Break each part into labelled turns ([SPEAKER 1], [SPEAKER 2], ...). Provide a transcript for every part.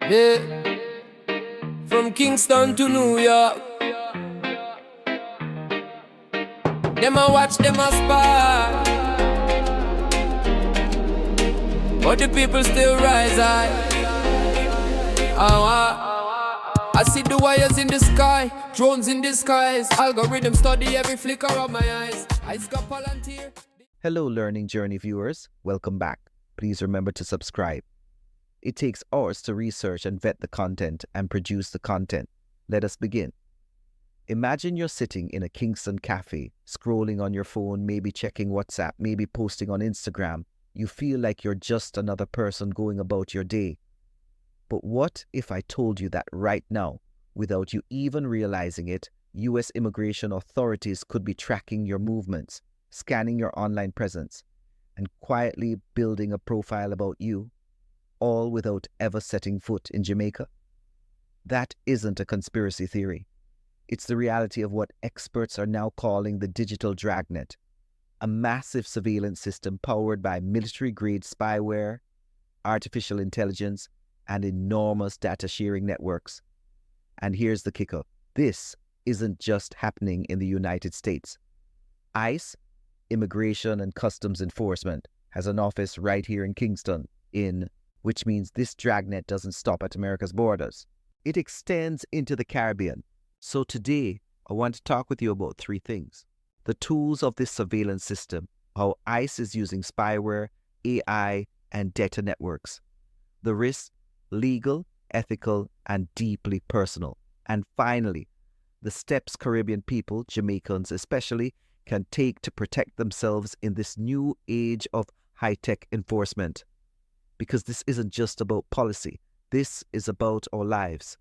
[SPEAKER 1] Yeah, from Kingston to New York. Them a watch, them a spy, but the people still rise high. I see the wires in the sky, drones in the skies. Algorithm study every flicker of my eyes. I got Palantir.
[SPEAKER 2] Hello, Learning Journey viewers. Welcome back. Please remember to subscribe. It takes hours to research and vet the content and produce the content. Let us begin. Imagine you're sitting in a Kingston cafe, scrolling on your phone, maybe checking WhatsApp, maybe posting on Instagram. You feel like you're just another person going about your day. But what if I told you that right now, without you even realizing it, U.S. immigration authorities could be tracking your movements, scanning your online presence, and quietly building a profile about you, all without ever setting foot in Jamaica? That isn't a conspiracy theory. It's the reality of what experts are now calling the digital Dragnet, a massive surveillance system powered by military-grade spyware, artificial intelligence, and enormous data sharing networks. And here's the kicker. This isn't just happening in the United States. ICE, Immigration and Customs Enforcement, has an office right here in Kingston, which means this dragnet doesn't stop at America's borders. It extends into the Caribbean. So today, I want to talk with you about three things. The tools of this surveillance system, how ICE is using spyware, AI, and data networks. The risks, legal, ethical, and deeply personal. And finally, the steps Caribbean people, Jamaicans especially, can take to protect themselves in this new age of high-tech enforcement. Because this isn't just about policy. This is about our lives,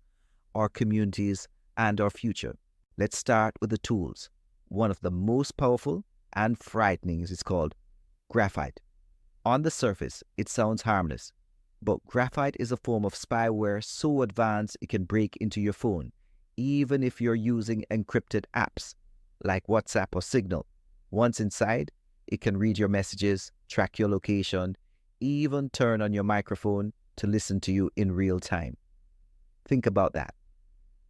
[SPEAKER 2] our communities, and our future. Let's start with the tools. One of the most powerful and frightening is called Graphite. On the surface, it sounds harmless, but Graphite is a form of spyware so advanced it can break into your phone, even if you're using encrypted apps like WhatsApp or Signal. Once inside, it can read your messages, track your location, even turn on your microphone to listen to you in real time. Think about that.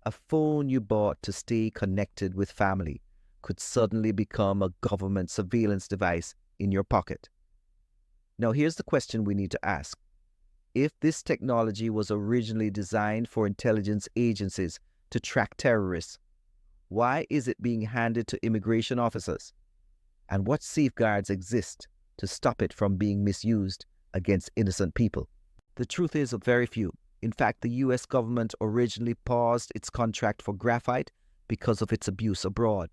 [SPEAKER 2] A phone you bought to stay connected with family could suddenly become a government surveillance device in your pocket. Now here's the question we need to ask. If this technology was originally designed for intelligence agencies to track terrorists, why is it being handed to immigration officers? And what safeguards exist to stop it from being misused against innocent people? The truth is very few. In fact, the U.S. government originally paused its contract for Graphite because of its abuse abroad.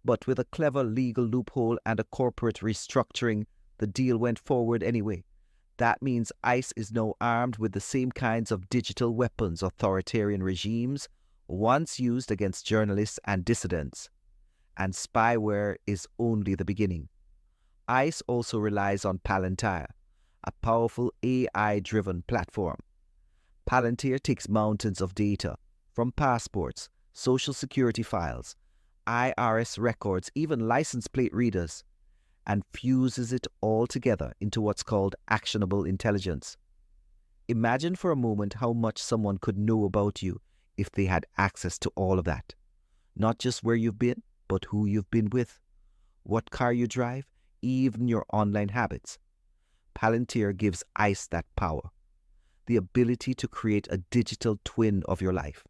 [SPEAKER 2] But with a clever legal loophole and a corporate restructuring, the deal went forward anyway. That means ICE is now armed with the same kinds of digital weapons authoritarian regimes once used against journalists and dissidents. And spyware is only the beginning. ICE also relies on Palantir, a powerful AI-driven platform. Palantir takes mountains of data, from passports, social security files, IRS records, even license plate readers, and fuses it all together into what's called actionable intelligence. Imagine for a moment how much someone could know about you if they had access to all of that. Not just where you've been, but who you've been with, what car you drive, even your online habits. Palantir gives ICE that power. The ability to create a digital twin of your life,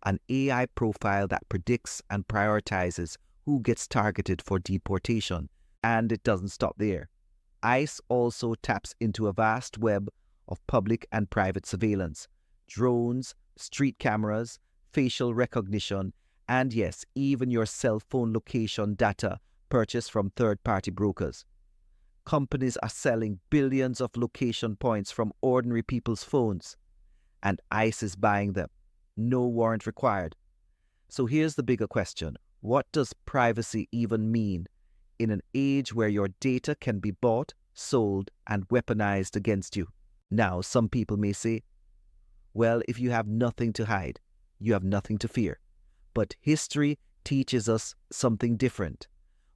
[SPEAKER 2] an AI profile that predicts and prioritizes who gets targeted for deportation, and it doesn't stop there. ICE also taps into a vast web of public and private surveillance, drones, street cameras, facial recognition, and yes, even your cell phone location data purchased from third-party brokers. Companies are selling billions of location points from ordinary people's phones, and ICE is buying them. No warrant required. So here's the bigger question. What does privacy even mean in an age where your data can be bought, sold, and weaponized against you? Now, some people may say, well, if you have nothing to hide, you have nothing to fear. But history teaches us something different.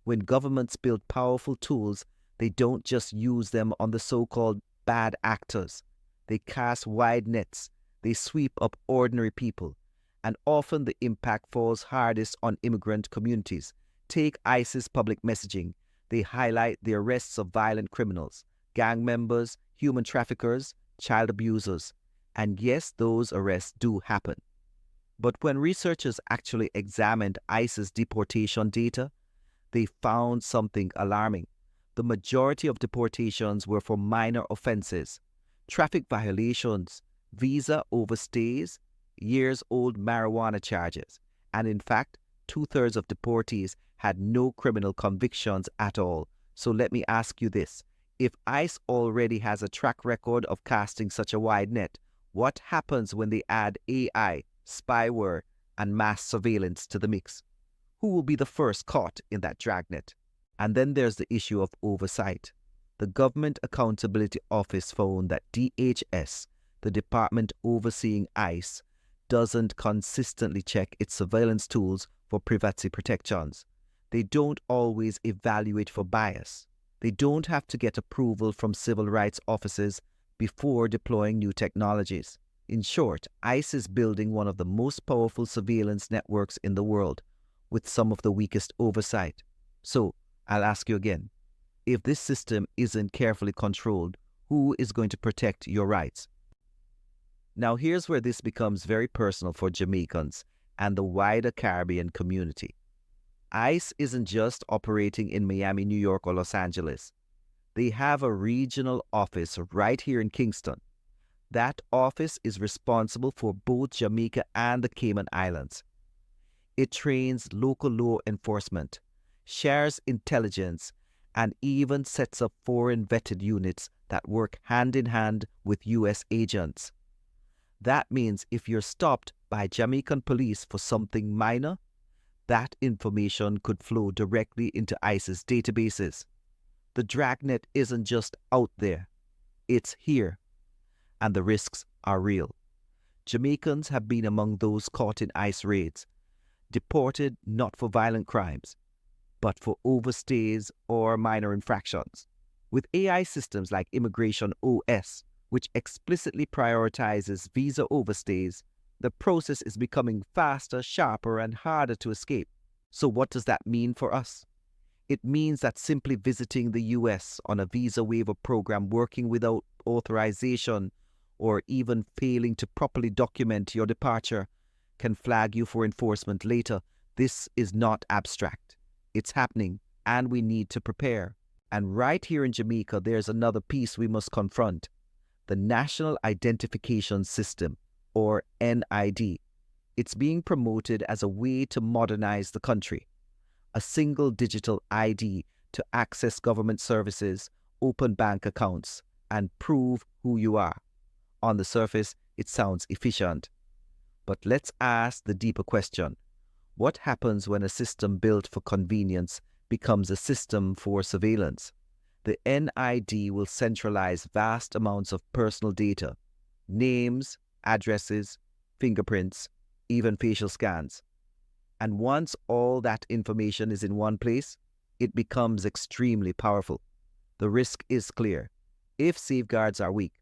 [SPEAKER 2] When governments build powerful tools, they don't just use them on the so-called bad actors. They cast wide nets. They sweep up ordinary people, and often the impact falls hardest on immigrant communities. Take ICE's public messaging. They highlight the arrests of violent criminals, gang members, human traffickers, child abusers. And yes, those arrests do happen. But when researchers actually examined ICE's deportation data, they found something alarming. The majority of deportations were for minor offenses, traffic violations, visa overstays, years-old marijuana charges, and in fact, 2/3 of deportees had no criminal convictions at all. So let me ask you this. If ICE already has a track record of casting such a wide net, what happens when they add AI, spyware, and mass surveillance to the mix? Who will be the first caught in that dragnet? And then there's the issue of oversight. The Government Accountability Office found that DHS, the department overseeing ICE, doesn't consistently check its surveillance tools for privacy protections. They don't always evaluate for bias. They don't have to get approval from civil rights offices before deploying new technologies. In short, ICE is building one of the most powerful surveillance networks in the world, with some of the weakest oversight. So, I'll ask you again, if this system isn't carefully controlled, who is going to protect your rights? Now here's where this becomes very personal for Jamaicans and the wider Caribbean community. ICE isn't just operating in Miami, New York, or Los Angeles. They have a regional office right here in Kingston. That office is responsible for both Jamaica and the Cayman Islands. It trains local law enforcement, shares intelligence, and even sets up foreign vetted units that work hand in hand with U.S. agents. That means if you're stopped by Jamaican police for something minor, that information could flow directly into ICE's databases. The Dragnet isn't just out there, it's here, and the risks are real. Jamaicans have been among those caught in ICE raids, deported not for violent crimes, but for overstays or minor infractions. With AI systems like Immigration OS, which explicitly prioritizes visa overstays, the process is becoming faster, sharper, and harder to escape. So what does that mean for us? It means that simply visiting the US on a visa waiver program, working without authorization, or even failing to properly document your departure can flag you for enforcement later. This is not abstract. It's happening, and we need to prepare. And right here in Jamaica, there's another piece we must confront. The National Identification System, or NID. It's being promoted as a way to modernize the country. A single digital ID to access government services, open bank accounts, and prove who you are. On the surface, it sounds efficient. But let's ask the deeper question. What happens when a system built for convenience becomes a system for surveillance? The NID will centralize vast amounts of personal data, names, addresses, fingerprints, even facial scans. And once all that information is in one place, it becomes extremely powerful. The risk is clear. If safeguards are weak,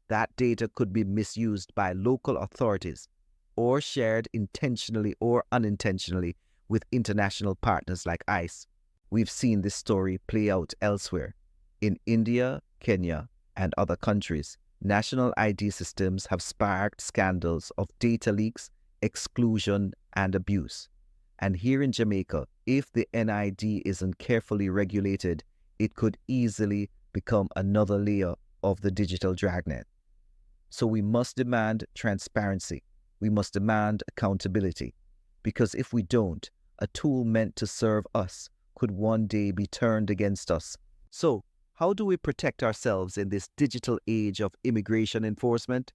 [SPEAKER 2] that data could be misused by local authorities or shared intentionally or unintentionally with international partners like ICE. We've seen this story play out elsewhere. In India, Kenya, and other countries, national ID systems have sparked scandals of data leaks, exclusion, and abuse. And here in Jamaica, if the NID isn't carefully regulated, it could easily become another layer of the digital dragnet. So we must demand transparency. We must demand accountability. Because if we don't, a tool meant to serve us could one day be turned against us. So, how do we protect ourselves in this digital age of immigration enforcement?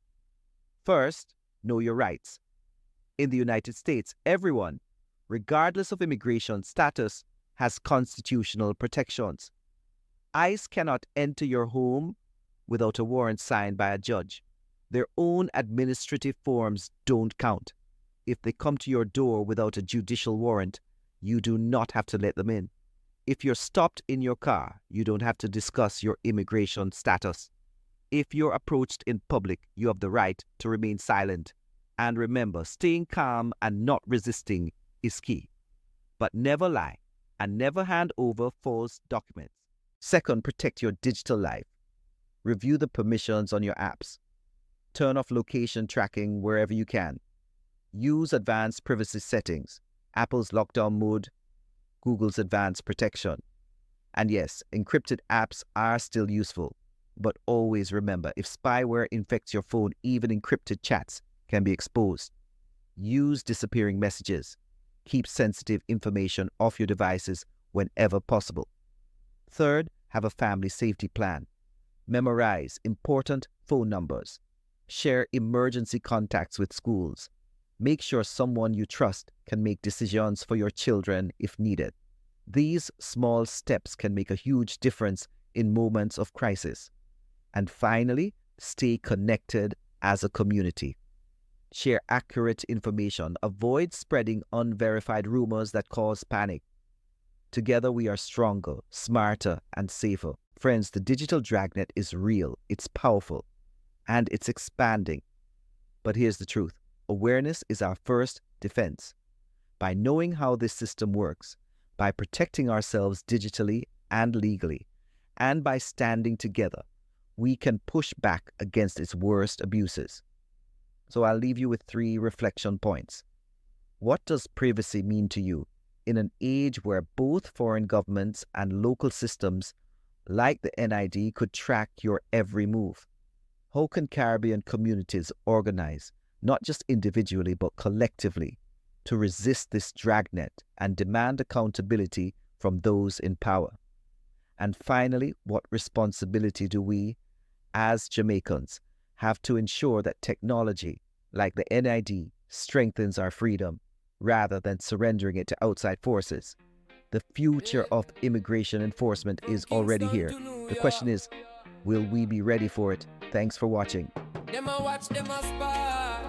[SPEAKER 2] First, know your rights. In the United States, everyone, regardless of immigration status, has constitutional protections. ICE cannot enter your home without a warrant signed by a judge. Their own administrative forms don't count. If they come to your door without a judicial warrant, you do not have to let them in. If you're stopped in your car, you don't have to discuss your immigration status. If you're approached in public, you have the right to remain silent. And remember, staying calm and not resisting is key. But never lie and never hand over false documents. Second, protect your digital life. Review the permissions on your apps. Turn off location tracking wherever you can. Use advanced privacy settings, Apple's lockdown mode, Google's advanced protection. And yes, encrypted apps are still useful. But always remember, if spyware infects your phone, even encrypted chats can be exposed. Use disappearing messages. Keep sensitive information off your devices whenever possible. Third, have a family safety plan. Memorize important phone numbers. Share emergency contacts with schools. Make sure someone you trust can make decisions for your children if needed. These small steps can make a huge difference in moments of crisis. And finally, stay connected as a community. Share accurate information. Avoid spreading unverified rumors that cause panic. Together we are stronger, smarter, and safer. Friends, the digital dragnet is real, it's powerful, and it's expanding. But here's the truth. Awareness is our first defense. By knowing how this system works, by protecting ourselves digitally and legally, and by standing together, we can push back against its worst abuses. So I'll leave you with 3 reflection points. What does privacy mean to you in an age where both foreign governments and local systems like the NID could track your every move? How can Caribbean communities organize, not just individually but collectively, to resist this dragnet and demand accountability from those in power? And finally, what responsibility do we, as Jamaicans, have to ensure that technology, like the NID, strengthens our freedom rather than surrendering it to outside forces? The future of immigration enforcement is already here. The question is, will we be ready for it? Thanks for watching.
[SPEAKER 1] Them a watch, them a spy.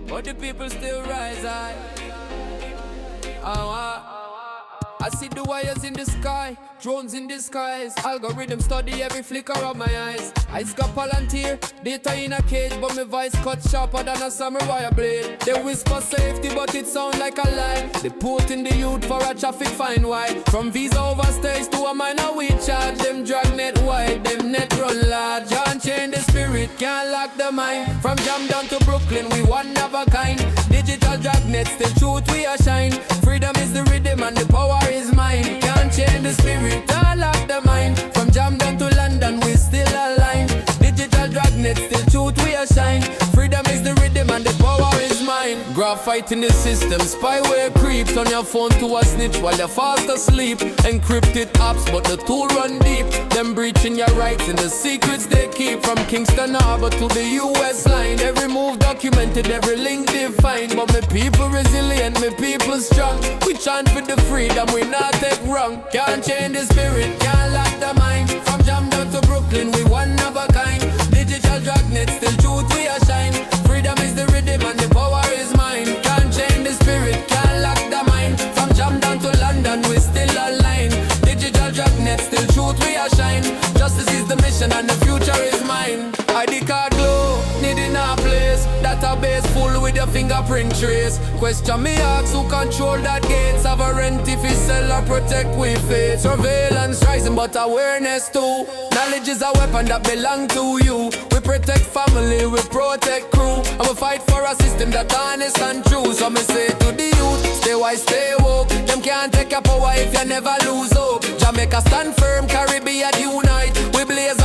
[SPEAKER 1] But the people still rise high. I see the wires in the sky, drones in the skies. Algorithm study every flicker of my eyes. I got Palantir, data in a cage, but my voice cut sharper than a samurai blade. They whisper safety, but it sound like a lie. They put in the youth for a traffic fine wide. From visa overstays to a minor we charge. Them dragnet wide, them net run large. Can't chain the spirit, can't lock the mind. From Jam down to Brooklyn, we one of a kind. Digital dragnet, still truth we a shine. Freedom is the rhythm and the power is mine. Can't change the spirit, can't lock the mind. From Jam down to London, we still aligned. Digital dragnet, still truth we a shine. Freedom is the rhythm and the power is mine. Graphite in the system, spyware creeps on your phone to a snitch while you're fast asleep. Encrypted apps, but the tool run deep. Them breaching your rights and the secrets they keep. From Kingston Harbor to the US line, every move documented, every link defined. But my people resilient, my people strong. We chant for the freedom, we not take wrong. Can't change the spirit, can't lock the mind. From Jam down to Brooklyn, we one of a kind. Digital dragnet, still truth we a shine. Freedom is the rhythm and the power is mine. Can't change the spirit, can't lock the mind. From Jam down to London, we still aligned. Digital dragnet, still truth we a shine. Justice is the mission and the future is mine. ID card glow, needing a place. Database full with your fingerprint trace. Question me ask who control that gate. Sovereignty if we sell or protect we faith. Surveillance rising but awareness too. Knowledge is a weapon that belong to you. We protect family, we protect crew. And we fight for a system that honest and true. So me say to the youth, stay wise, stay woke. Them can't take your power if you never lose hope. Jamaica stand firm, Caribbean unite. We blaze